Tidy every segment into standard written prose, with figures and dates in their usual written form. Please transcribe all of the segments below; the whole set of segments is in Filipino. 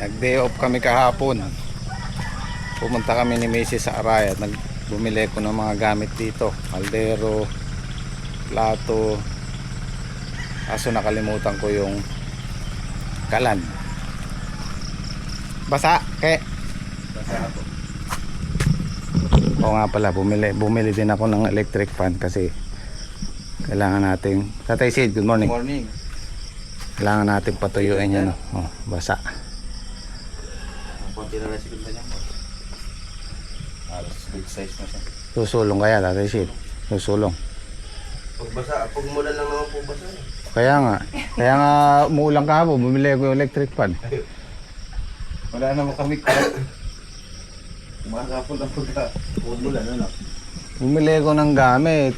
Nag-day off kami kahapon. Pumunta kami ni Mrs. sa Arayat. Bumili ko ng mga gamit dito. Kaldero, plato. Kaso nakalimutan ko yung kalan. Basa, ke? Basa ako. Oo nga pala, bumili din ako ng electric fan kasi kailangan natin. Tatay Sid, good morning. Good morning. Kailangan natin patuyuin yan. Oh, basa. Konti na resign na niya. Alas big size na siya. Susulong kaya, Tatay Sid? Susulong. Pag basa, pag mula lang naman po basa. Kaya nga umuulang ka po, bumili ko yung electric fan. Wala naman kami kalat. Umakapon ang pagka. Umulan, ano? Bumili ko ng gamit.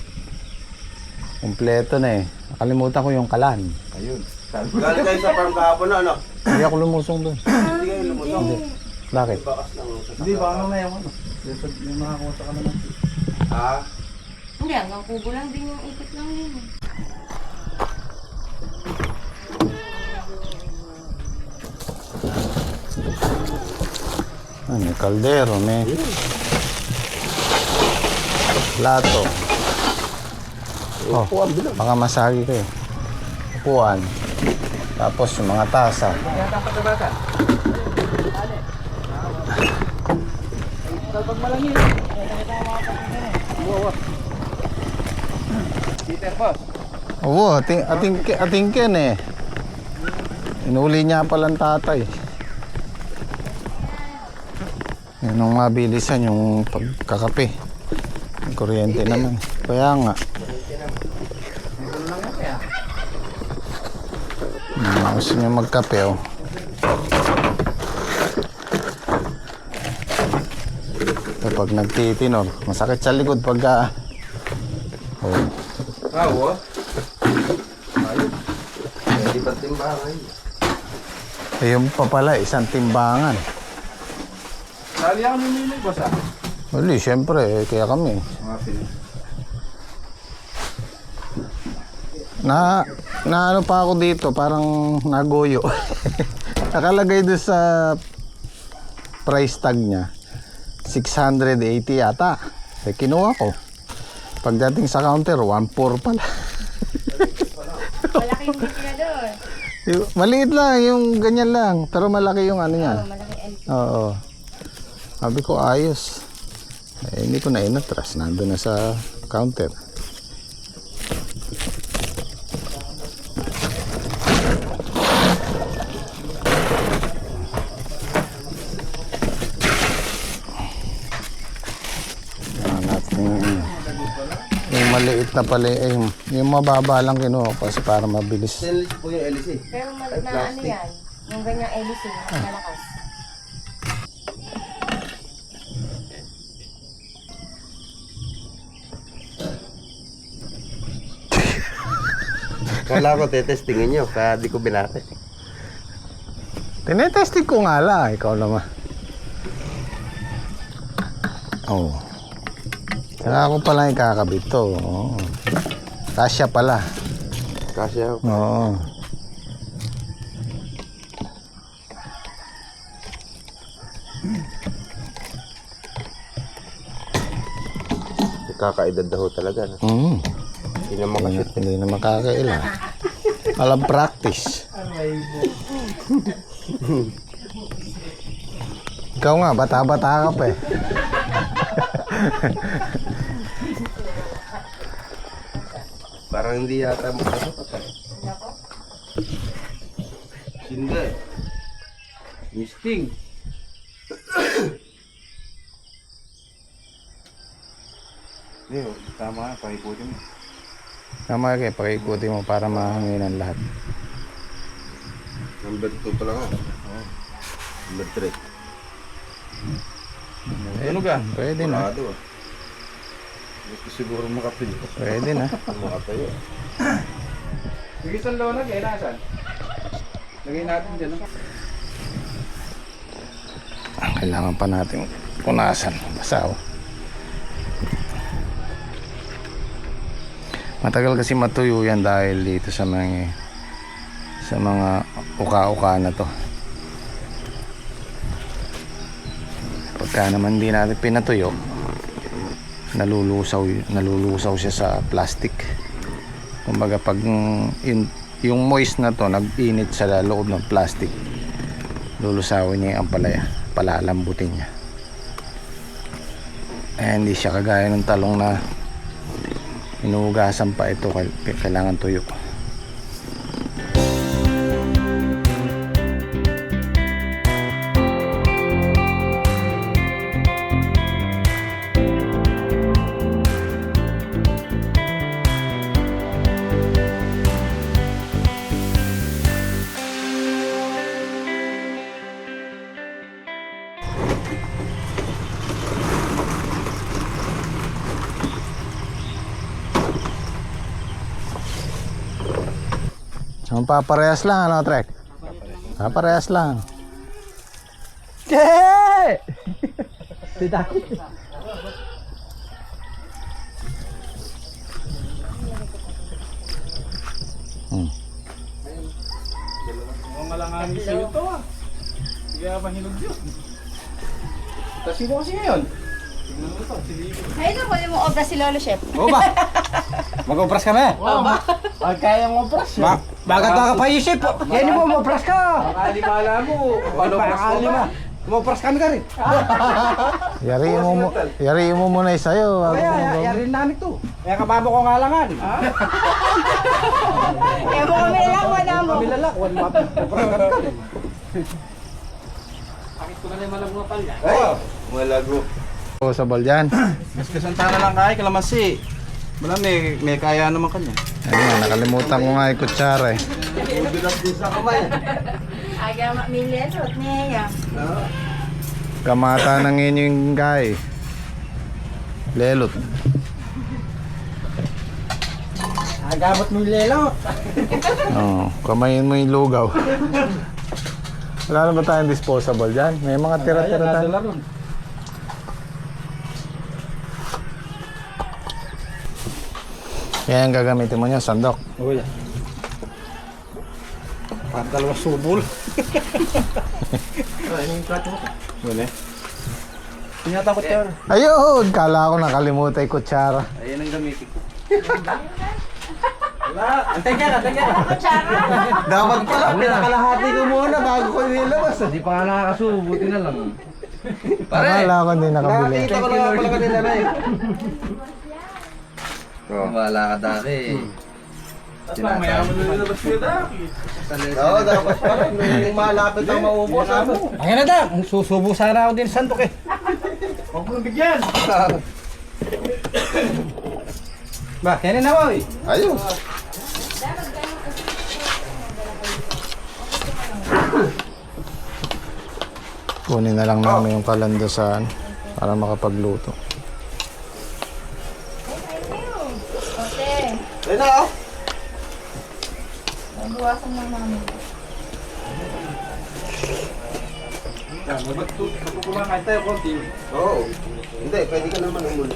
Kompleto na eh. Nakalimutan ko yung kalan. Ayun. Galing kayo sa farm kahapon na, ano? Hindi ako lumusong doon. Hindi kayo lumusong. Hindi. Bakit? Bakas lang. Hindi, baka na yung ano. Yung nakakuha ka naman. Ah? Hindi, hanggang kubo lang din yung ikot lang yun. May kaldero, may plato. Oh, baka masagi kayo. Upuan. Tapos yung mga tasa. Yata ang pagkabata. Pag malangin. Peter boss. Oo, ating ken eh. Inuli niya palang tatay. Yan ang mabilisan yung pagkakape. Yung kuryente naman. Kaya nga. Gusto niya magkape oh. Kapag nagtitinor, masakit sa likod pagka oh. Kawo? Ayun. Hindi pa timbangan. Ayun pa pala, isang timbangan. Sali ako namimili boss ah. Wali, syempre, kaya kami. Mga pinis. Na ano pa ako dito, parang nagoyo. Nakalagay doon sa price tag niya, 680 yata. Eh, kinuha ko. Pagdating sa counter, 1.4 pala. Malaki yung bit niya doon. Maliit lang, yung ganyan lang. Pero malaki yung ano niya. Malaki LP. Oo. Sabi ko, ayos. Eh, hindi ko na inatras. Nandun na sa counter. Yung maliit na pala, yung mababa lang kinuha ko kasi para mabilis. Stainless po yung LC. Pero na ano yan, yung ganyang LC, malakas. Kala ko tetestingin nyo, kaya di ko binate. Tinetesting ko nga lang, ikaw naman. Oh. Saka ako pala yung kakabit to. Oh. Kasya pala. Kasi ako. Oo. Kakaedad na ho talaga. No? Hindi na makashoot. Hindi na makakaila. Alam practice. Ikaw nga, bata-bata ka pa eh. Parang hindi yata makashoot. Hindi. Misting. Hindi, tama na. Pakikutin mo. Tama kayo, pakikuti mo para mahanginan lahat. Number 2 pa lang ha. Number 3. Ano ka? Pwede na. Sigurado ah. Gusto siguro makapil. Pwede na. Makatayo. Sige, saan lawanag eh? Nasaan? Lagay natin dyan. No? Kailangan pa natin punasan. Basa oh. Matagal kasi matuyo yan dahil dito sa mga uka-uka na to. Pagka naman di natin pinatuyo, nalulusaw siya sa plastic. Kumbaga pag yung moist na to nag-init sa loob ng plastic, lulusawin niya yung ampalaya, palalambutin niya. Hindi siya kagaya ng talong na inuugasan pa. Ito kailangan tuyo. Paparehas lang, ano, Trek? Paparehas lang. Mga malanganin sa ito ah. Sige mahinog yun. Tapos sino kasi ngayon? Tingnan mo ito, si Ligo. Ay, ito, pwede mo obra si Lolo Chef. Oo ba? Mag-opras kami. Oo ba? Ay, kaya mo opras yun. Bagat ka pa Yusip. Yan mo, mag-opras ka. Makalimala mo. Paano opras ko ba? Mag-opras kami ka rin. Yariin mo muna sa'yo. Yarin namin to. Kaya kababo ko nga langan. Eh, mo kami lang, wala mo. Kami lalak. Mag-opras kami ka rin. Bakit ko na lang malag mga palya? Ay, malago. Sa ball dyan. Gasgasantana lang kaya, kalamansi. Wala, may kaya naman kanya. Ayun, nakalimutan ko nga yung kutsara eh. Udulas din sa kamay. Aga, milelot niya. Kamata ng inyong guy. Lelot. Agamot mo yung lelo. Oo, kamayin mo yung lugaw. Wala na ba tayong disposable dyan? May mga tira-tira tayo. Yan ang gagamitin mo niya, sandok. Oo yan. Parang dalawang subol. Ano yung plato mo? Wala. Tinatakot ka. Ayun! Kala ko nakalimutan yung kutsara. Ayan ang gamitin ko. Antay ka. Dapat pala, pinakalahati ko muna bago ko nilabas. Hindi pa nga nakakasubo, buti na lang. Akala ko hindi nakabili. Nakakita ko lang pala kanila na eh. Wala ka dati. Tapos mamaya mo nilabas ko dati. Oo, dapat pala. Yung malapit ang maubos ako. Ayan na da, susubo sana ako din santok eh. Huwag mo nang bigyan. Ba, kaya na boy. Ayun! Kunin na lang namin yung kalandasan para makapagluto. Ote, Ayun na oh. nabuwasan na namin. Kumakain tayo konti. Oo. Hindi, pwede ka naman umulit.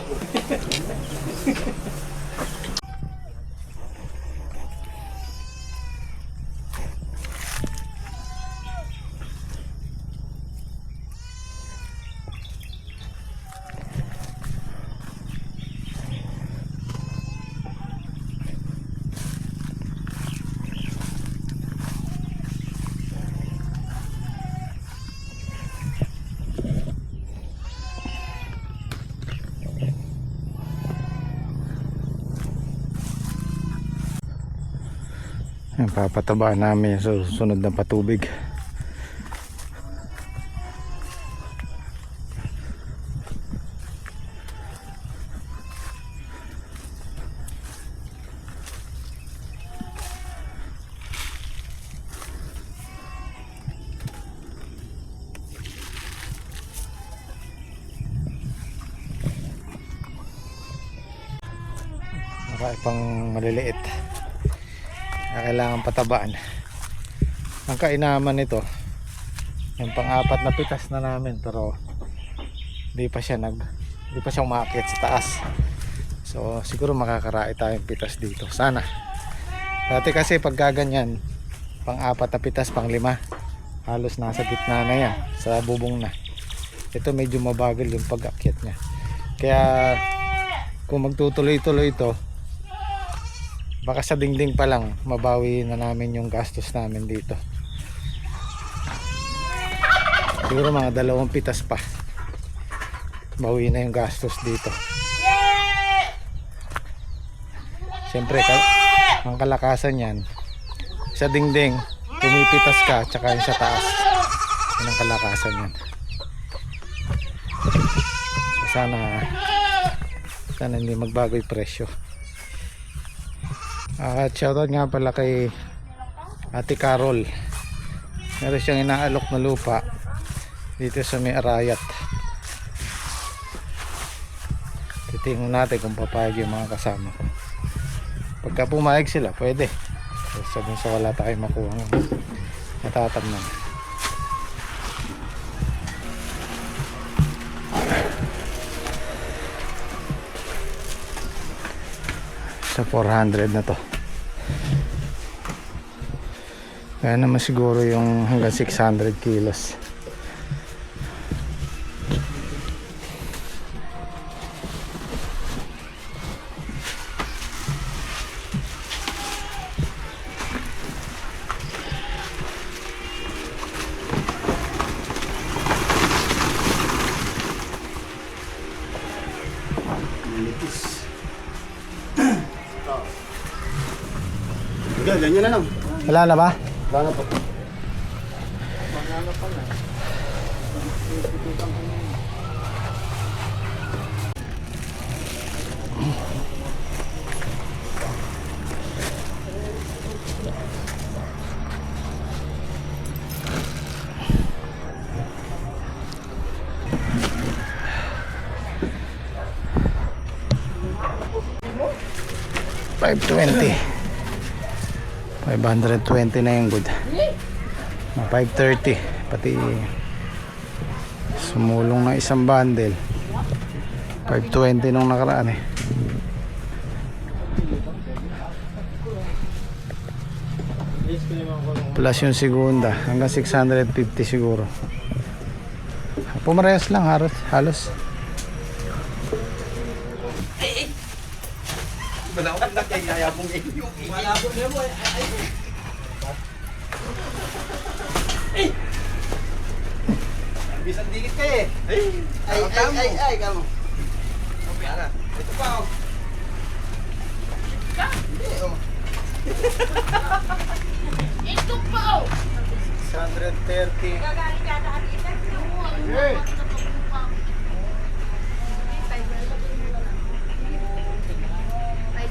Yan, papatabaan namin yung susunod na patubig. Marami pang maliliit na kailangan patabaan. Ang kainaman nito yung pang-apat na pitas na namin, pero di pa siya umaakyat sa taas. So siguro makakarai tayong pitas dito sana. Dati kasi pag gaganyan, pang-apat na pitas, pang-5, halos nasa gitna na yan, sa bubong na. Ito medyo mabagal yung pag-akyat niya. Kaya kung magtutuloy-tuloy ito, baka sa dingding pa lang mabawi na namin yung gastos namin dito. Siguro mga 2 pitas pa, bawi na yung gastos dito. Siyempre ang kalakasan yan sa dingding, pumipitas ka, tsaka yung sa taas, yun ang kalakasan yan. So sana hindi magbago yung presyo. At shoutout nga pala kay Ate Carol. Meron siyang inaalok na lupa dito sa may Arayat. Titingnan natin kung papayag yung mga kasama ko. Pagka pumayag sila, pwede. Sabihin sa wala tayong makuha ng natatamnan. Sa 400 na to. Kaya naman siguro yung hanggang 600 kilos. Ganyan na lang. Wala na ba? Wala na po. $520 na yung good. 530 pati sumulong ng isang bundle. 520 nung nakaraan eh. Plus yung segunda hanggang 650 siguro. Pumarehas lang halos. Malawak na kaya yayabong eh. Malawak na mo eh. Bisan dikit ka eh. Ay, kamo. Ito pa oh. Ito pa oh. 630. Gagaling ka na kita. Hey.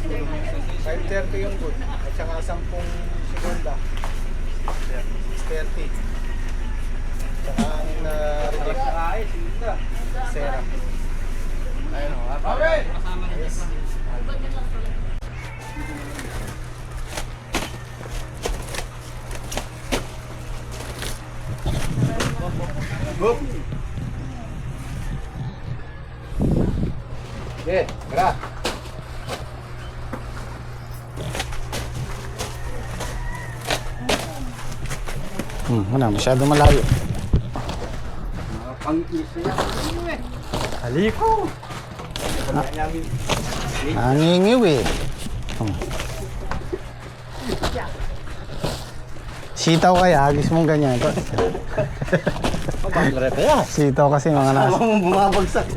530 yung good at saka 10 segunda 630 saka ang reject Sera. Ayun o yes. Boop. Okay, tara. Wala, masyado malayo. Pang-isa yan. Haliko. Nangingiw eh. Sitaw kaya, agis mong ganyan. Pang-greta yan. Sitaw kasi mga nasa, Bumabagsak.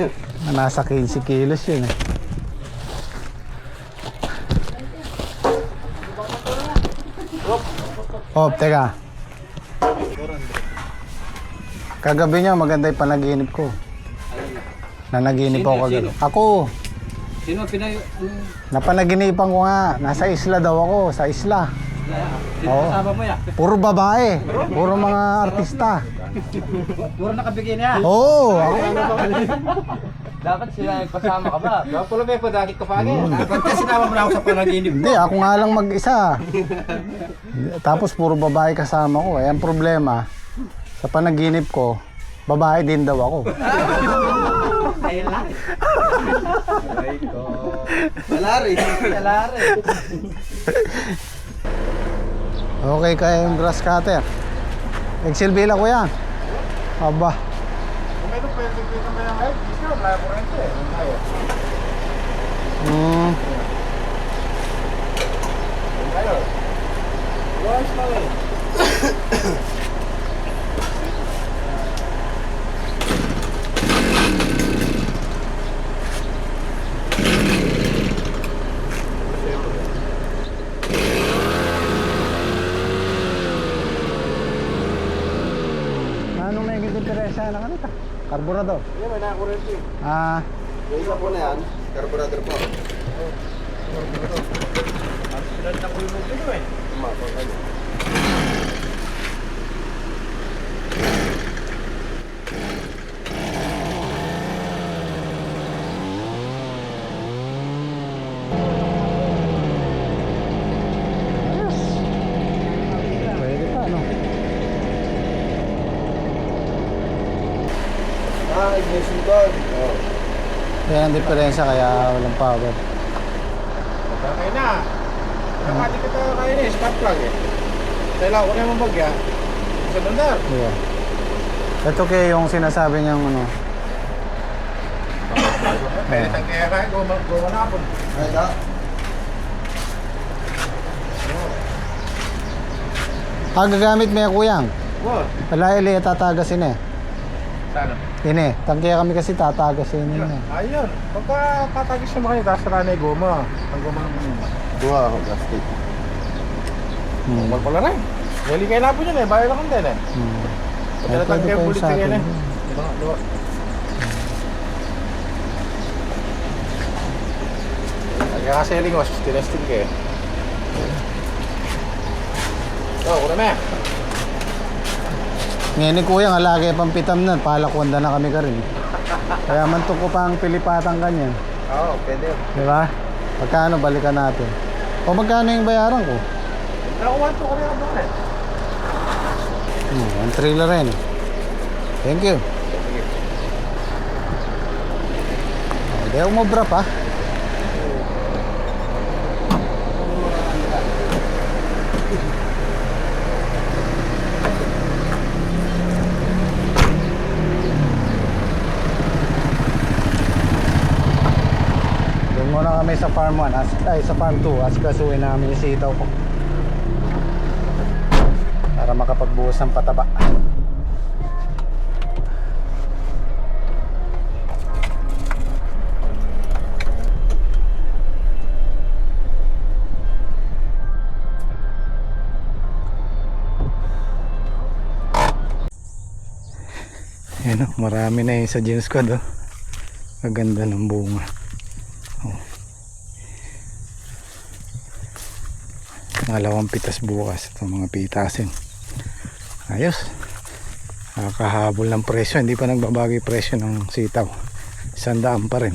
nasa 15 kilos yun eh. Oh, teka. Kagabi niya maganda yung panaginip ko. Nanaginip ako kagabi. Ako, Sino pinay... napanaginipan ko nga. Nasa isla daw ako, sa isla. Oo. Kasama mo yan? Puro babae. Puro mga artista. Puro nakabigay na yan. Oo. Ako, Dapat sila kasama ka ba? Dapat pala may padakit ka pa agad. Dapat sinama mo na ako sa panaginip. hindi, ako nga lang mag-isa. Tapos puro babae kasama ko. Ang problema, sa panaginip ko, babae din daw ako. Ayun lang. Aray ko. Salari. Okay kayo yung grass cutter. Nagsilbi lang ko yan. Aba. Pero pwede ko yung kaya ngayon. Gusto mo, wala ko rin ito eh. Ngayon. Hmm. Ngayon. Luwas na eh. Anong may diferensya ng ano ta? Karburador. Hindi, may nakakurente eh. Ah, Yung isa po na yan, carburetor po. Ang sunod na kulog dito eh. pwede pa, no? Ignition code. Oh. Yan ang diferensya kaya walang power. Okay na. Nakati kita kayo na eh. Stop plug eh. Kailangan ko na yung mabagya. Sa bandar. Yeah. Ito kaya yung sinasabi niyang ano. Kaya kaya kaya gumanapon. Ay, na. Gagamit mo yan, kuyang. Wow. Wala ili tatagasin eh. Sana. Ini, tangkaya kami kasi tatagasin yun eh. Ayun. Pagka tatagis naman kayo, tapos na yung goma. Ang goma naman. Dua ako, plastic. Normal pala rin. Dali kayo na po yun eh. Bayo lang din eh. Ay, Pagka pwede kayo pa yun bulit sa kayo atin. eh. Diba? Kaya kasi lingos, tinesting kayo. So, kuna na. Ngayon ni kuya, nga lagi pang pitam na, palakwanda na kami ka rin. Kaya man ko pa ang pilipatang kanya. Oo, pwede. Di ba? Pagkano, balikan natin. O magkano yung bayaran ko? Nakuha ito ko rin ang doon eh. Ang trailer rin. Thank you. Hindi ako mobra pa. Doon muna kami sa farm 1, sa farm 2, asikasuhin namin yung sitaw ko para makapagbuhos ng pataba. Ayan o, marami na yung sa Gin Squad oh. Maganda ng bunga. Oh. Pangalawang pitas bukas itong mga pitasin. Ayos. Nakakahabol ng presyo. Hindi pa nagbabago yung presyo ng sitaw. 100 pa rin.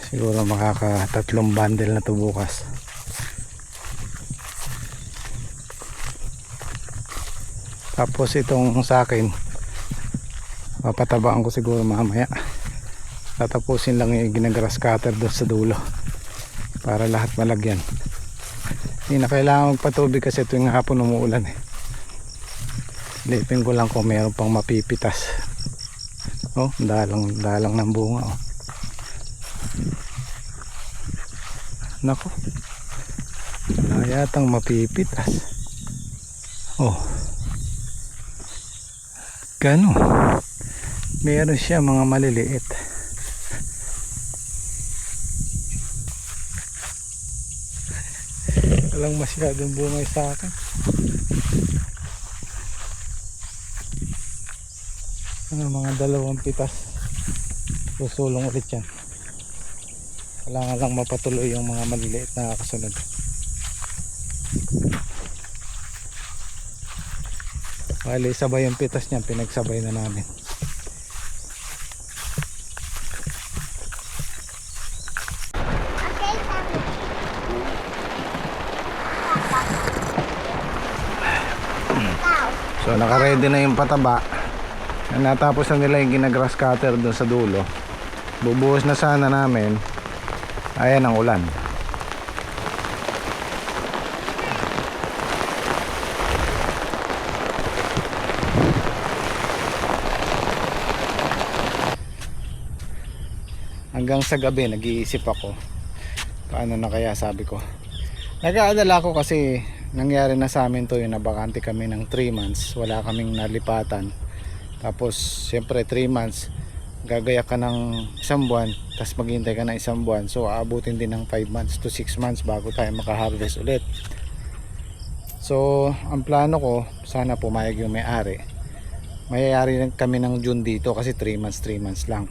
Siguro makaka-3 bundle na to bukas. Tapos itong sa akin, papatabaan ko siguro mamaya. Tatapusin lang yung ginagrass cutter doon sa dulo para lahat malagyan. Hindi na kailangan magpatubig kasi tuwing hapon umuulan eh. Lipin ko lang kung meron pang mapipitas. Oh, dalang ng bunga oh. Nako, wala yatang mapipitas. Oh, gano, meron siya mga maliliit. Walang masyadong bungay sa akin. Mga 2 pitas susulong ulit yan. Kailangan lang mapatuloy yung mga maliliit na kasunod. Bali sabay yung pitas niyan, pinagsabay na namin. So naka-ready na yung pataba. Natapos na nila yung ginagrass cutter doon sa dulo. Bubuhos na sana namin. Ayan ang ulan. hanggang sa gabi nag-iisip ako paano na kaya, sabi ko. Nag-aalala ko kasi nangyari na sa amin to, yung nabakante kami ng 3 months, wala kaming nalipatan. Tapos syempre 3 months gagaya ka ng 1 buwan, tapos maghintay ka ng 1 buwan, so aabutin din ng 5 months to 6 months bago tayo makaharvest ulit. So ang plano ko, sana pumayag yung may-ari, mayayari kami ng June dito kasi 3 months lang.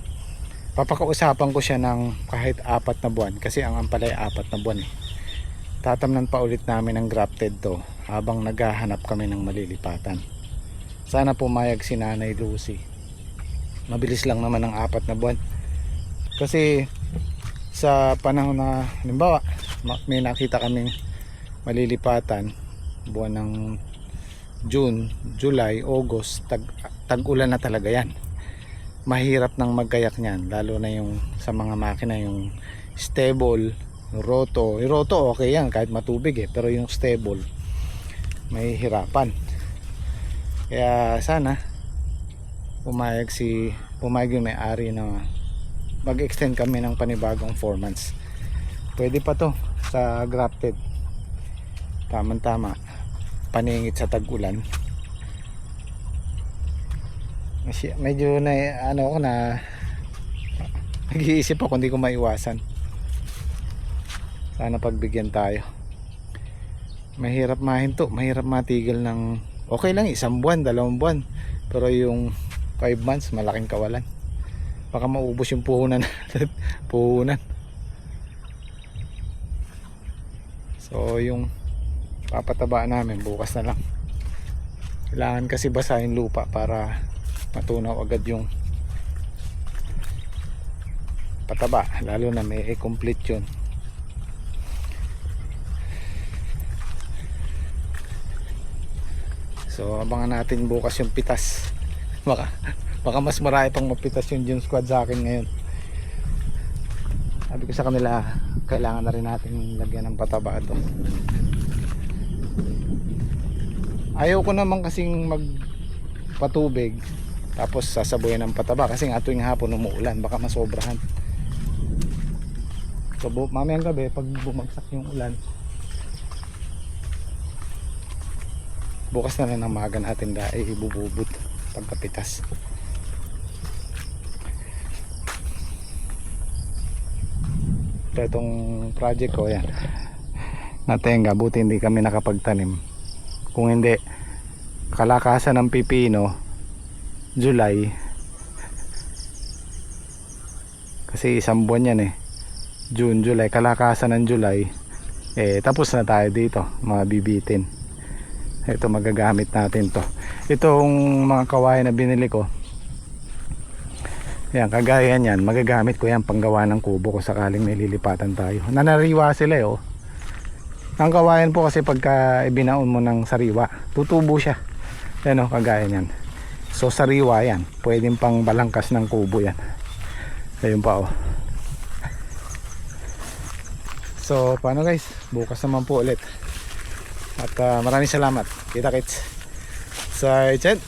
Papakausapan ko siya ng kahit 4 na buwan, kasi ang ampalay 4 na buwan eh. Tatamnan pa ulit namin ng grafted to habang naghahanap kami ng malilipatan. Sana pumayag si Nanay Lucy. Mabilis lang naman ang 4 na buwan. Kasi sa panahon na halimbawa may nakita kaming malilipatan buwan ng June, July, August, tag-ulan na talaga yan. Mahirap nang magkayak niyan, lalo na yung sa mga makina, yung stable, yung roto. Yung roto okay yan kahit matubig eh, pero yung stable may hirapan. Kaya sana pumayag yung may-ari na mag-extend kami ng panibagong 4 months. Pwede pa to sa grafted, tamang-tama, paningit sa tag-ulan. Medyo na ano ko na nag-iisip ako, hindi ko maiwasan. Sana pagbigyan tayo. Mahirap mahinto, mahirap matigil ng okay lang 1 buwan, 2 buwan, pero yung 5 months malaking kawalan. Baka maubos yung puhunan. Puhunan. So yung papataba namin bukas na lang. Kailangan kasi basahin lupa para matunaw agad yung pataba, lalo na may complete yun. So abangan natin bukas yung pitas. Baka mas marami pang mapitas yung June squad sa akin ngayon. Sabi ko sa kanila, kailangan na rin natin lagyan ng pataba ito. Ayaw ko naman kasing magpatubig tapos sasabuyan ng pataba, kasi nga tuwing hapon umuulan, baka masobrahan. So mamayang gabi pag bumagsak yung ulan, bukas na rin ang maga natin dahil ibububot pagkapitas. Itong project ko yan natenga, buti hindi kami nakapagtanim. Kung hindi, kalakasan ng pipino July, kasi 1 buwan yan eh, June, July, kalakasan ng July tapos na tayo dito, mabibitin. Ito magagamit natin to. Itong mga kawayan na binili ko, yan, kagaya yan, magagamit ko yan panggawa ng kubo ko sakaling may lilipatan tayo. Nanariwa sila eh, oh. Ang kawayan po kasi pagka ibinaon mo ng sariwa, tutubo siya. Yan, oh, kagaya yan. So sariwa yan, pwedeng pang balangkas ng kubo yan. Ayun pa, oh. So paano guys, bukas naman po ulit. At maraming salamat. Kita kits sa chat.